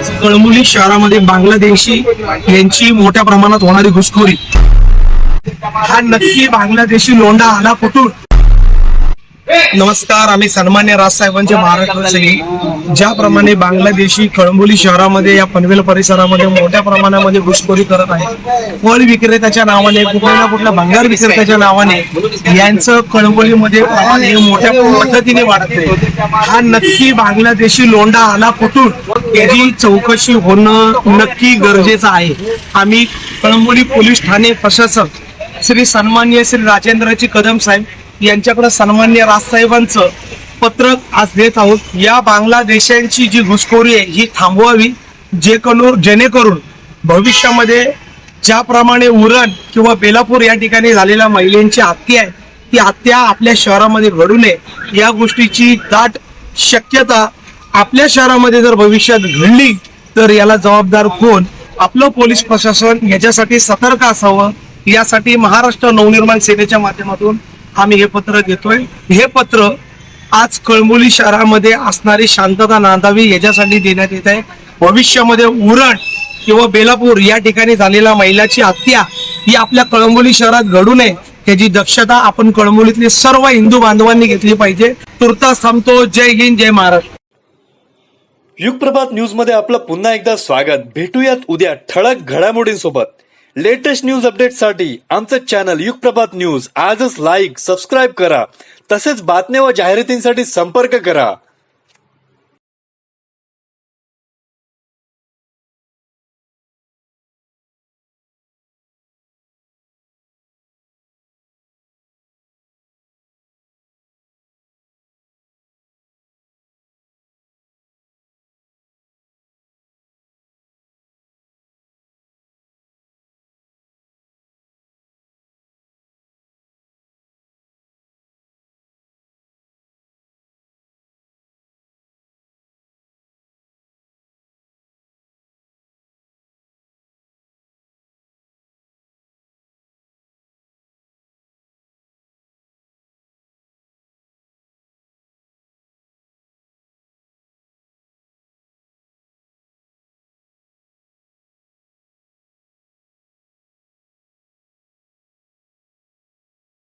आज कळमुली शहरामध्ये बांगलादेशी यांची मोठ्या प्रमाणात होणारी घुसखोरी, हा नक्की बांगलादेशी लोंढा आला कुठून? नमस्कार, आम्ही सन्मान्य राजसाहेबांचे महाराष्ट्र. ज्याप्रमाणे बांगलादेशी कळंबोली शहरामध्ये या पनवेल परिसरामध्ये मोठ्या प्रमाणामध्ये घुसखोरी करत आहे, फळ विक्रेत्याच्या नावाने, कुठल्या ना कुठल्या भंगार विक्रेत्याच्या नावाने यांचं कळंबोलीमध्ये प्रमाण हे मोठ्या पद्धतीने वाढत आहे. हा नक्की बांगलादेशी लोंढा आला कुठून याची चौकशी होणं नक्की गरजेचं आहे. आम्ही कळंबोली पोलीस ठाणे प्रशासक सन्मान्य श्री राजेंद्रजी कदम साहेब यांच्याकडे सन्मान्य राजसाहेबांचं पत्र आज देत आहोत. या बांगलादेशांची जी घुसखोरी आहे ही थांबवावी, जेणेकरून भविष्यामध्ये ज्याप्रमाणे उरण किंवा बेलापूर या ठिकाणी झालेल्या महिलांची हत्या आहे, ती हत्या आपल्या शहरामध्ये घडू नये या गोष्टीची दाट शक्यता आपल्या शहरामध्ये जर भविष्यात घडली तर याला जबाबदार कोण? आपलं पोलीस प्रशासन याच्यासाठी सतर्क असावं. यासाठी महाराष्ट्र नवनिर्माण सेनेच्या माध्यमातून आम्ही हे पत्र देतोय. हे पत्र आज कळंबोली शहरामध्ये असणारी शांतता नांदावी याच्यासाठी देण्यात येत आहे. भविष्यामध्ये उरण किंवा बेलापूर या ठिकाणी झालेल्या महिलाची हत्या ही आपल्या कळंबोली शहरात घडू नये याची दक्षता आपण कळंबोलीतले सर्व हिंदू बांधवांनी घेतली पाहिजे. तुर्तास थांबतो. जय हिंद, जय महाराष्ट्र. युगप्रभात न्यूज मध्ये आपलं पुन्हा एकदा स्वागत. भेटूयात उद्या ठळक घडामोडींसोबत. लेटेस्ट न्यूज अपडेटसाठी आमचं चॅनल युगप्रभात न्यूज आजच लाईक, सबस्क्राईब करा. तसेच बातम्या व जाहिरातींसाठी संपर्क करा.